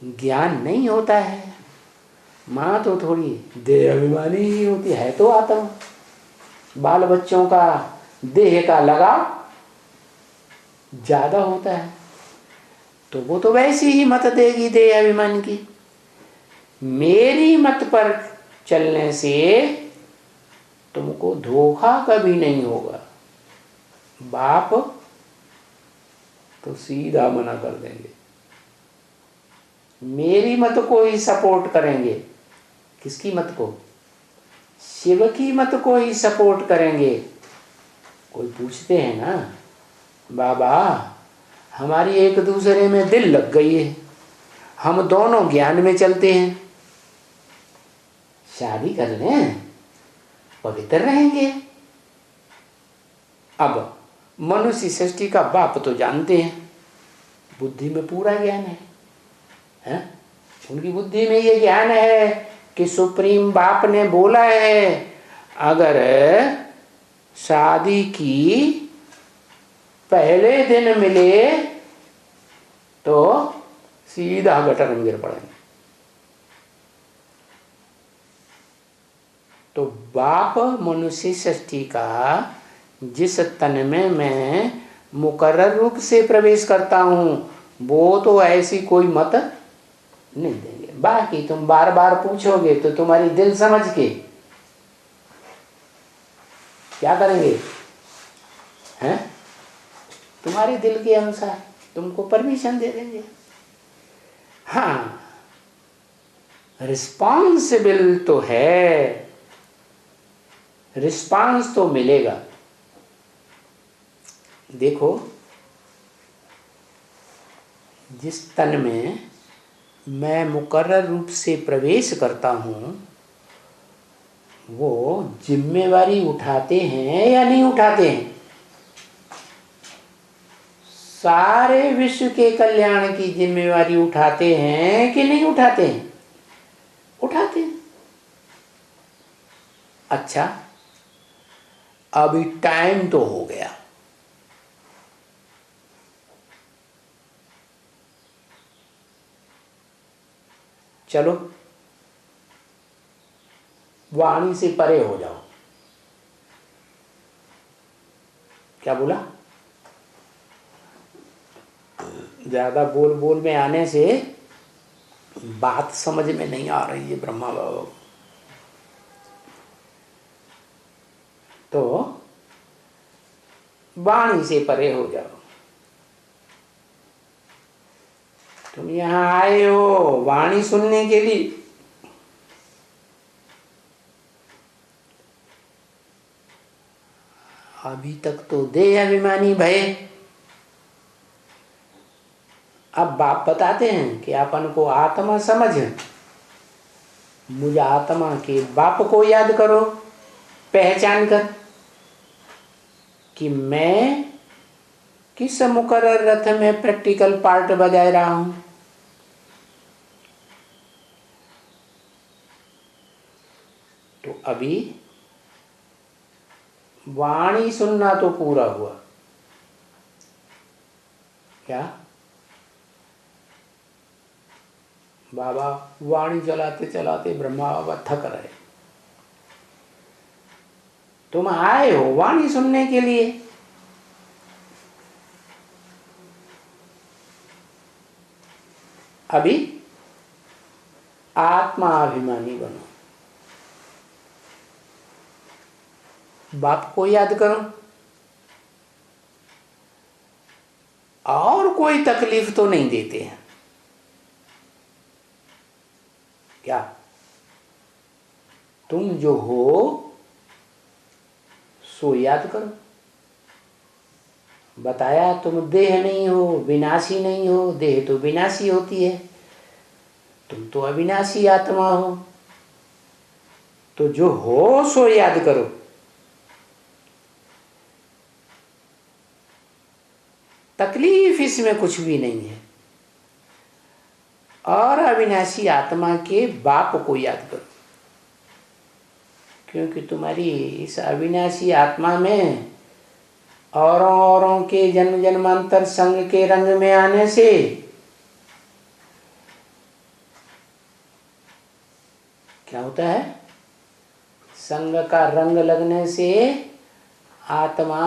ज्ञान नहीं होता है, माँ तो थोड़ी देह अभिमानी ही होती है। तो आत्मा बाल बच्चों का देह का लगाव ज्यादा होता है, तो वो तो वैसी ही मत देगी देह अभिमान की। मेरी मत पर चलने से तुमको धोखा कभी नहीं होगा। बाप तो सीधा मना कर देंगे, मेरी मत को ही सपोर्ट करेंगे। किसकी मत को? शिव की मत को ही सपोर्ट करेंगे। कोई पूछते हैं ना, बाबा हमारी एक दूसरे में दिल लग गई है, हम दोनों ज्ञान में चलते हैं, शादी कर लें, पवित्र रहेंगे। अब मनुष्य सृष्टि का बाप तो जानते हैं, बुद्धि में पूरा ज्ञान है? उनकी बुद्धि में ये ज्ञान है कि सुप्रीम बाप ने बोला है अगर शादी की पहले दिन मिले तो सीधा गटर में गिर पड़ेंगे। तो बाप मनुष्य सृष्टि का जिस तन में मैं मुकर्रर रूप से प्रवेश करता हूं वो तो ऐसी कोई मत नहीं देंगे। बाकी तुम बार बार पूछोगे तो तुम्हारी दिल समझ के क्या करेंगे? हैं? तुम्हारे दिल के अनुसार तुमको परमिशन दे देंगे। हाँ, रिस्पॉन्सिबल तो है, रिस्पांस तो मिलेगा। देखो, जिस तन में मैं मुकर्रर रूप से प्रवेश करता हूं वो जिम्मेवारी उठाते हैं या नहीं उठाते हैं? सारे विश्व के कल्याण की जिम्मेवारी उठाते हैं कि नहीं उठाते हैं? उठाते हैं। अच्छा, अभी टाइम तो हो गया, चलो वाणी से परे हो जाओ। क्या बोला? ज्यादा बोल बोल में आने से बात समझ में नहीं आ रही है ब्रह्मा बाबा। तो वाणी से परे हो जाओ। तुम यहां आए हो वाणी सुनने के लिए, अभी तक तो देह अभिमानी भय। अब बाप बताते हैं कि अपन को आत्मा समझ, मुझ आत्मा के बाप को याद करो, पहचान कर कि मैं किस मुकर्रर रथ में प्रैक्टिकल पार्ट बजा रहा हूं। तो अभी वाणी सुनना तो पूरा हुआ। क्या बाबा वाणी चलाते चलाते ब्रह्मा बाबा थक रहे, तुम आए हो वाणी सुनने के लिए। अभी आत्माभिमानी बनो, बाप को याद करो, और कोई तकलीफ तो नहीं देते हैं क्या? तुम जो हो सो याद करो। बताया तुम देह नहीं हो, विनाशी नहीं हो, देह तो विनाशी होती है, तुम तो अविनाशी आत्मा हो। तो जो हो सो याद करो। तकलीफ इसमें कुछ भी नहीं है। और अविनाशी आत्मा के बाप को याद करो, क्योंकि तुम्हारी इस अविनाशी आत्मा में औरों के जन्म जन्मांतर संग के रंग में आने से क्या होता है? संग का रंग लगने से आत्मा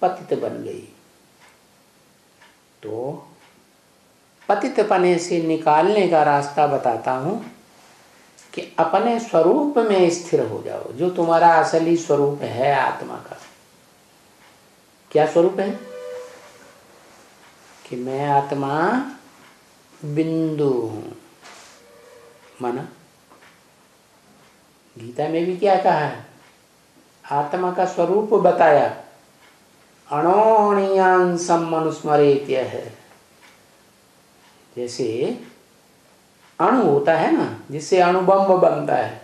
पतित बन गई। तो पतित पने से निकालने का रास्ता बताता हूं कि अपने स्वरूप में स्थिर हो जाओ, जो तुम्हारा असली स्वरूप है आत्मा का। क्या स्वरूप है? कि मैं आत्मा बिंदु हूं। माना गीता में भी क्या कहा है? आत्मा का स्वरूप बताया, अणोणीयांसम मनुस्मरेत्य है। जैसे अणु होता है ना, जिससे अणुबम बनता है,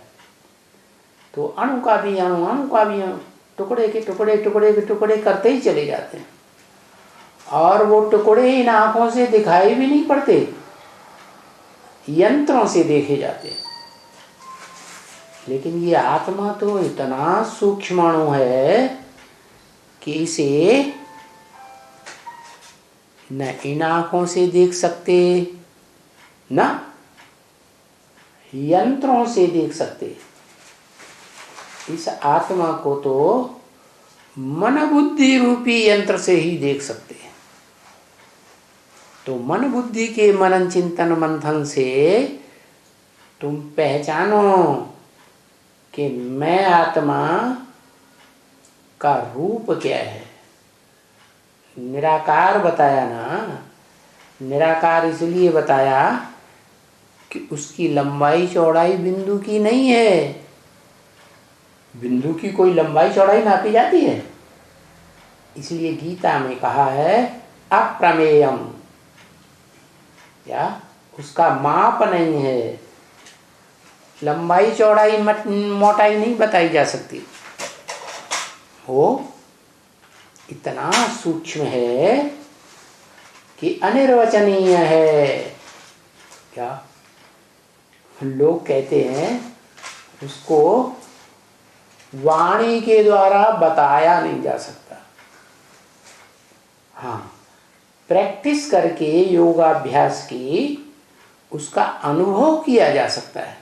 तो अणु का भी अणु, अणु का भी अणु, टुकड़े के टुकड़े टुकड़े के टुकड़े करते ही चले जाते हैं। और वो टुकड़े इन आंखों से दिखाई भी नहीं पड़ते, यंत्रों से देखे जाते हैं। लेकिन ये आत्मा तो इतना सूक्ष्म अणु है कि इसे न इन आंखों से देख सकते, न यंत्रों से देख सकते। इस आत्मा को तो मन बुद्धि रूपी यंत्र से ही देख सकते हैं। तो मन बुद्धि के मनन चिंतन मंथन से तुम पहचानो कि मैं आत्मा का रूप क्या है। निराकार बताया ना, निराकार इसलिए बताया कि उसकी लंबाई चौड़ाई बिंदु की नहीं है। बिंदु की कोई लंबाई चौड़ाई नापी जाती है? इसलिए गीता में कहा है अप्रमेयम, क्या उसका माप नहीं है। लंबाई चौड़ाई मोटाई नहीं बताई जा सकती। वो इतना सूक्ष्म है कि अनिर्वचनीय है। क्या लोग कहते हैं उसको वाणी के द्वारा बताया नहीं जा सकता। हाँ, प्रैक्टिस करके योगाभ्यास की उसका अनुभव किया जा सकता है।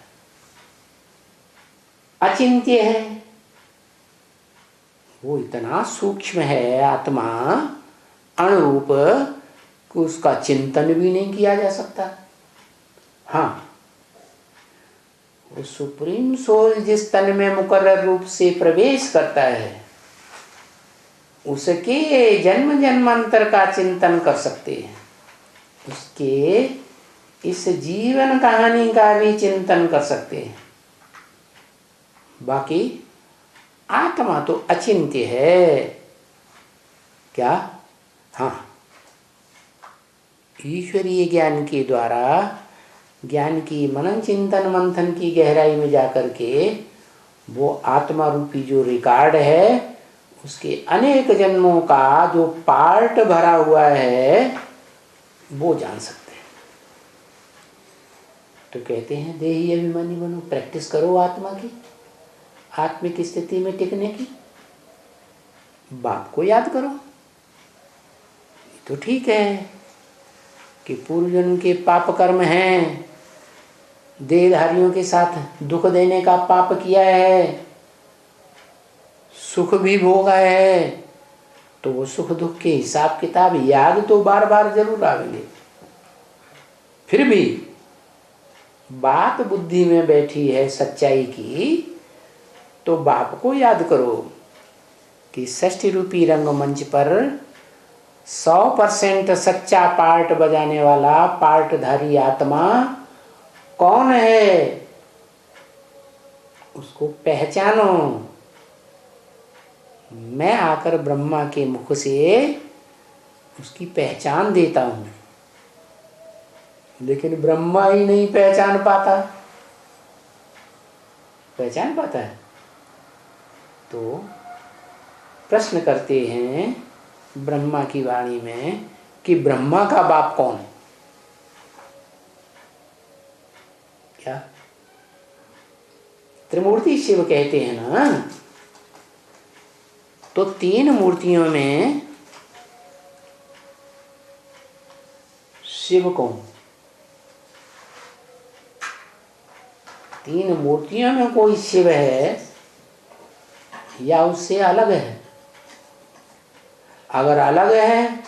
अचिंत्य है, वो इतना सूक्ष्म है आत्मा, अणुरूप, कि उसका चिंतन भी नहीं किया जा सकता। हाँ, वो सुप्रीम सोल जिस तन में मुकर्रर रूप से प्रवेश करता है, उसके जन्म जन्मांतर का चिंतन कर सकते हैं, उसके इस जीवन कहानी का भी चिंतन कर सकते हैं। बाकी आत्मा तो अचिंत्य है। क्या? हाँ, ईश्वरीय ज्ञान के द्वारा, ज्ञान की मनन चिंतन मंथन की गहराई में जाकर के वो आत्मा रूपी जो रिकॉर्ड है, उसके अनेक जन्मों का जो पार्ट भरा हुआ है, वो जान सकते हैं। तो कहते हैं देही अभिमानी बनो, प्रैक्टिस करो आत्मा की, आत्मिक स्थिति में टिकने की। बाप को याद करो। तो ठीक है कि पूर्व जन्म के पाप कर्म हैं, देहधारियों के साथ दुख देने का पाप किया है, सुख भी भोगा है, तो वो सुख दुख के हिसाब किताब याद तो बार बार जरूर आवेंगे। फिर भी बात बुद्धि में बैठी है सच्चाई की, तो बाप को याद करो कि षष्ठी रूपी रंगमंच पर 100% सच्चा पार्ट बजाने वाला पार्टधारी आत्मा कौन है, उसको पहचानो। मैं आकर ब्रह्मा के मुख से उसकी पहचान देता हूं, लेकिन ब्रह्मा ही नहीं पहचान पाता। पहचान पाता है तो प्रश्न करते हैं ब्रह्मा की वाणी में कि ब्रह्मा का बाप कौन है? क्या त्रिमूर्ति शिव कहते हैं ना, तो 3 मूर्तियों में शिव कौन? 3 मूर्तियों में कोई शिव है या उससे अलग है? अगर अलग है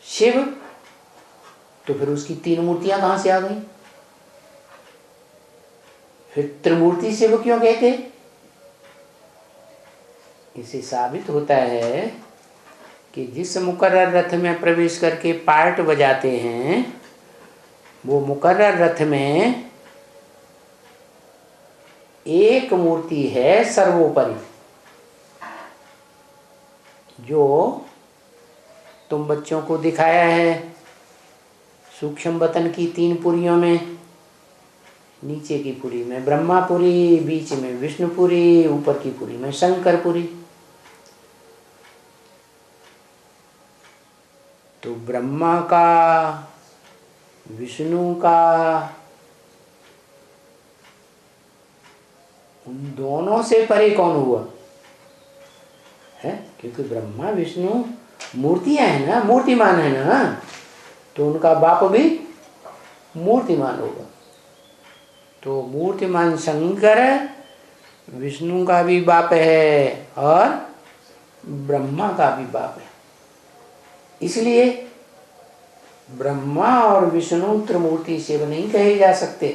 शिव, तो फिर उसकी 3 मूर्तियां कहां से आ गई? फिर त्रिमूर्ति शिव क्यों कहते? इसे साबित होता है कि जिस मुकर्रर रथ में प्रवेश करके पार्ट बजाते हैं, वो मुकर्रर रथ में एक मूर्ति है सर्वोपरि, जो तुम बच्चों को दिखाया है सूक्ष्म वतन की 3 पुरियों में। नीचे की पुरी में ब्रह्मापुरी, बीच में विष्णुपुरी, ऊपर की पुरी में शंकरपुरी। तो ब्रह्मा का, विष्णु का, उन दोनों से परे कौन हुआ है? क्योंकि ब्रह्मा विष्णु मूर्तियां है ना, मूर्तिमान है ना, तो उनका बाप भी मूर्तिमान होगा। तो मूर्तिमान शंकर विष्णु का भी बाप है और ब्रह्मा का भी बाप है। इसलिए ब्रह्मा और विष्णु त्रिमूर्ति शिव नहीं कहे जा सकते।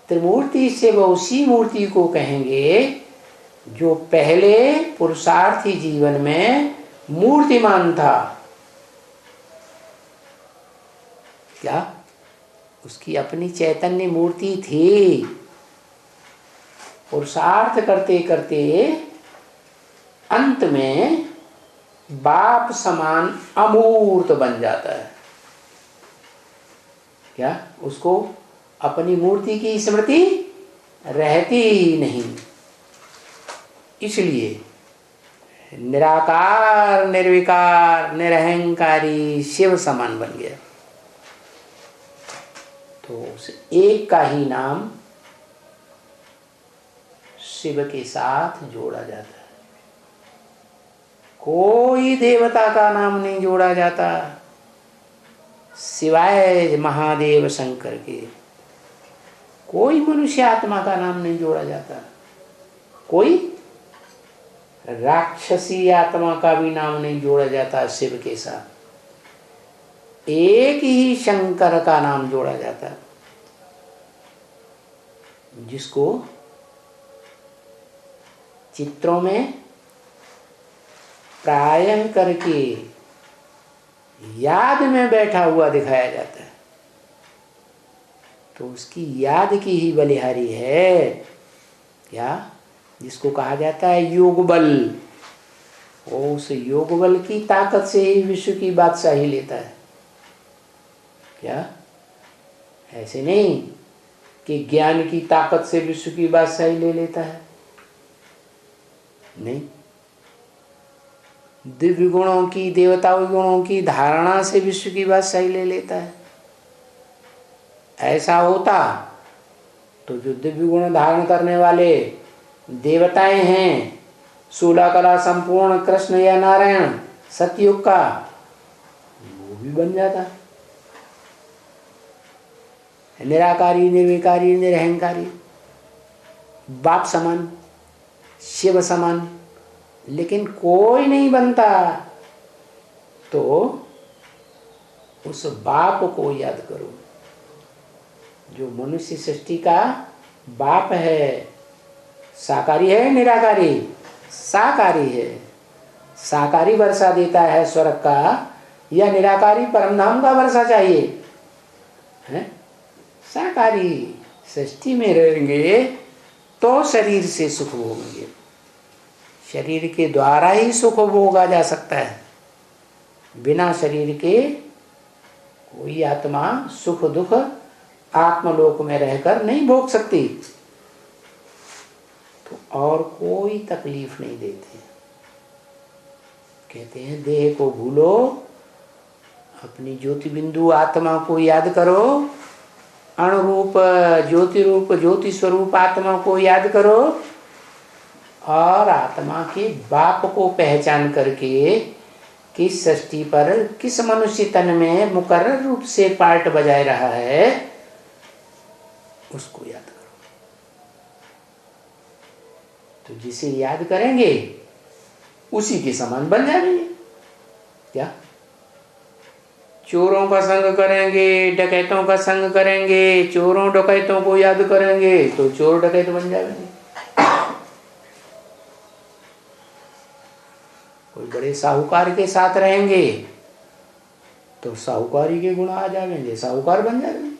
त्रिमूर्ति शिव उसी मूर्ति को कहेंगे जो पहले पुरुषार्थी जीवन में मूर्तिमान था। क्या उसकी अपनी चैतन्य मूर्ति थी? पुरुषार्थ करते करते अंत में बाप समान अमूर्त बन जाता है। क्या उसको अपनी मूर्ति की स्मृति रहती ही नहीं। इसलिए निराकार, निर्विकार, निरहंकारी शिव समान बन गया। तो उस एक का ही नाम शिव के साथ जोड़ा जाता है। कोई देवता का नाम नहीं जोड़ा जाता सिवाय महादेव शंकर के। कोई मनुष्य आत्मा का नाम नहीं जोड़ा जाता। कोई राक्षसी आत्मा का भी नाम नहीं जोड़ा जाता शिव के साथ। एक ही शंकर का नाम जोड़ा जाता, जिसको चित्रों में प्रायः करके याद में बैठा हुआ दिखाया जाता है। तो उसकी याद की ही बलिहारी है क्या, जिसको कहा जाता है योग बल। वो उस योग बल की ताकत से ही विश्व की बादशाही लेता है। क्या ऐसे नहीं कि ज्ञान की ताकत से विश्व की बादशाही ले लेता है? नहीं, दिव्य गुणों की, देवताओं गुणों की धारणा से विश्व की बादशाही ले लेता है। ऐसा होता तो जो दिव्य गुण धारण करने वाले देवताएं हैं, 16 कला संपूर्ण कृष्ण या नारायण सतयुग का, वो भी बन जाता। निराकारी, निर्विकारी, निरहंकारी, बाप समान। शिव समान, लेकिन कोई नहीं बनता, तो उस बाप को याद करो जो मनुष्य सृष्टि का बाप है। साकारी है निराकारी? साकारी है। साकारी वर्षा देता है स्वर्ग का, या निराकारी परमधाम का वर्षा चाहिए है? साकारी सृष्टि में रहेंगे तो शरीर से सुख भोगेंगे। शरीर के द्वारा ही सुख भोगा जा सकता है, बिना शरीर के कोई आत्मा सुख दुख आत्मलोक में रहकर नहीं भोग सकती। तो और कोई तकलीफ नहीं देते। कहते हैं देह को भूलो, अपनी ज्योति बिंदु आत्मा को याद करो, अणुरूप ज्योति रूप ज्योति स्वरूप आत्मा को याद करो, और आत्मा के बाप को पहचान करके किस सृष्टि पर किस मनुष्य तन में मुकर्रर रूप से पार्ट बजाय रहा है, उसको याद करो। तो जिसे याद करेंगे उसी के समान बन जाएंगे। क्या? चोरों का संग करेंगे, डकैतों का संग करेंगे, चोरों डकैतों को याद करेंगे तो चोर डकैत बन जाएंगे। कोई बड़े साहूकार के साथ रहेंगे तो साहूकारी के गुण आ जाएंगे, साहूकार बन जाएंगे।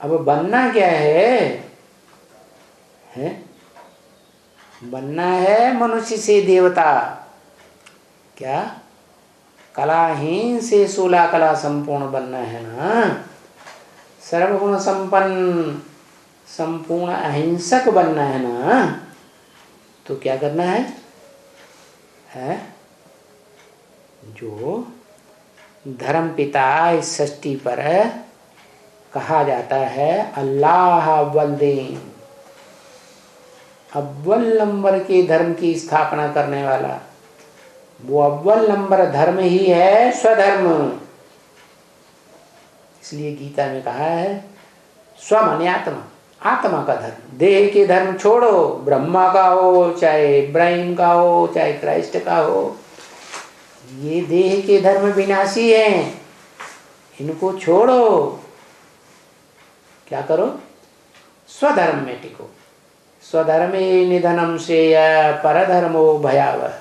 अब बनना क्या है? बनना है मनुष्य से देवता। क्या? कलाहीन से 16 कला संपूर्ण बनना है ना। सर्वगुण संपन्न संपूर्ण अहिंसक बनना है ना। तो क्या करना है? जो धर्म पिता इस सृष्टि पर कहा जाता है अल्लाह अव्वल दीन, अव्वल नंबर के धर्म की स्थापना करने वाला, वो अव्वल नंबर धर्म ही है स्वधर्म। इसलिए गीता में कहा है स्व माने आत्मा, आत्मा का धर्म। देह के धर्म छोड़ो, ब्रह्मा का हो चाहे इब्राहिम का हो चाहे क्राइस्ट का हो, ये देह के धर्म विनाशी हैं, इनको छोड़ो। क्या करो? स्वधर्म में टिको। स्वधर्मे निधनम से या परधर्मो भयावह।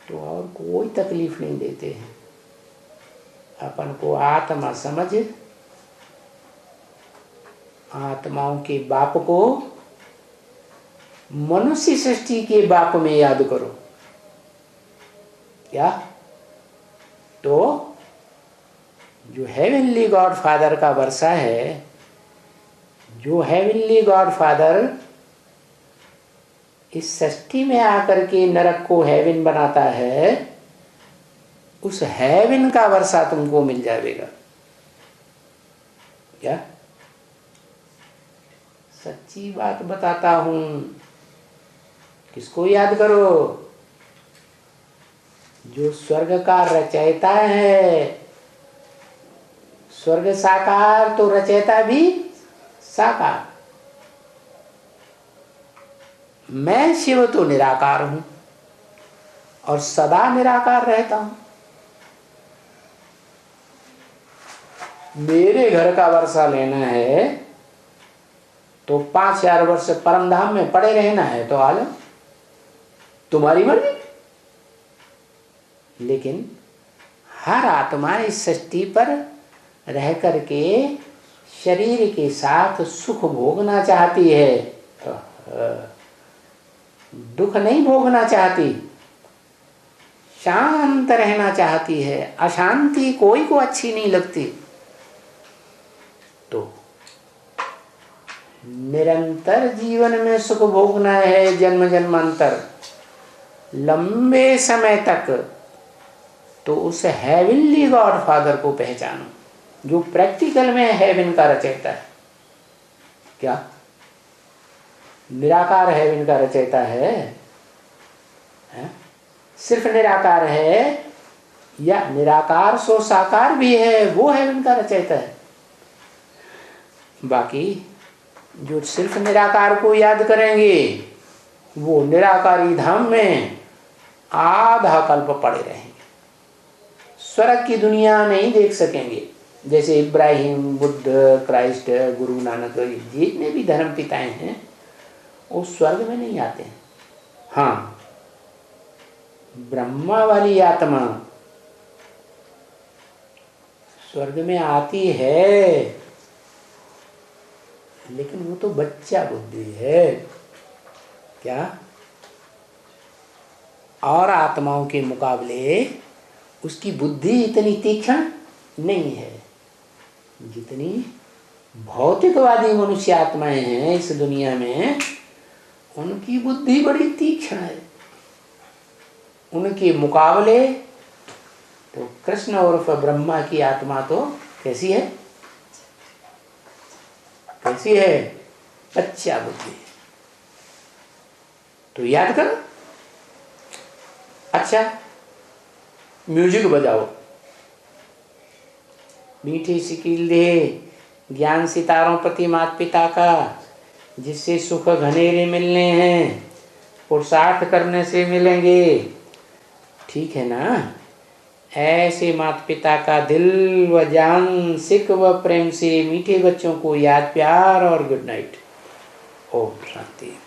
तो और कोई तकलीफ नहीं देते हैं। अपन को आत्मा समझ, आत्माओं के बाप को मनुष्य सृष्टि के बाप में याद करो। क्या? तो जो हेवनली गॉड फादर का वर्षा है, जो हेवनली गॉड फादर इस सृष्टि में आकर के नरक को हेवन बनाता है, उस हेवन का वर्षा तुमको मिल जाएगा। क्या? सच्ची बात बताता हूं। किसको याद करो? जो स्वर्ग का रचयिता है। स्वर्ग साकार तो रचयिता भी साकार। मैं शिव तो निराकार हूं और सदा निराकार रहता हूं। मेरे घर का वर्षा लेना है तो 5000 वर्ष परमधाम में पड़े रहना है तो आ जाओ, तुम्हारी मर्जी। लेकिन हर आत्मा इस सृष्टि पर रह करके शरीर के साथ सुख भोगना चाहती है, दुख नहीं भोगना चाहती, शांत रहना चाहती है। अशांति कोई को अच्छी नहीं लगती। तो निरंतर जीवन में सुख भोगना है, जन्म जन्मांतर लंबे समय तक, तो उस हेवनली गॉड फादर को पहचानो जो प्रैक्टिकल में हेवन का रचयिता है। क्या? निराकार हेवन का रचयिता है? सिर्फ निराकार है या निराकार सो साकार भी है, वो हेवन का रचयिता है। बाकी जो सिर्फ निराकार को याद करेंगे वो निराकारी धाम में आधा कल्प पड़े रहेंगे, स्वर्ग की दुनिया नहीं देख सकेंगे। जैसे इब्राहिम, बुद्ध, क्राइस्ट, गुरु नानक, जितने भी धर्म पिताएं हैं वो स्वर्ग में नहीं आते हैं। हाँ, ब्रह्मा वाली आत्मा स्वर्ग में आती है, लेकिन वो तो बच्चा बुद्धि है। क्या? और आत्माओं के मुकाबले उसकी बुद्धि इतनी तीक्ष्ण नहीं है जितनी भौतिकवादी मनुष्य आत्माएं हैं इस दुनिया में, उनकी बुद्धि बड़ी तीक्ष्ण है। उनके मुकाबले तो कृष्ण उर्फ ब्रह्मा की आत्मा तो कैसी है? कैसी है? बच्चा बुद्धि। तो याद करो। अच्छा, म्यूजिक बजाओ, मीठी सिकील दे, ज्ञान सितारों प्रति माता पिता का, जिससे सुख घनेरे मिलने हैं, पुरुषार्थ करने से मिलेंगे। ठीक है ना? ऐसे माता पिता का दिल व जान, सिक व प्रेम से मीठे बच्चों को याद, प्यार और गुड नाइट। ओम शांति।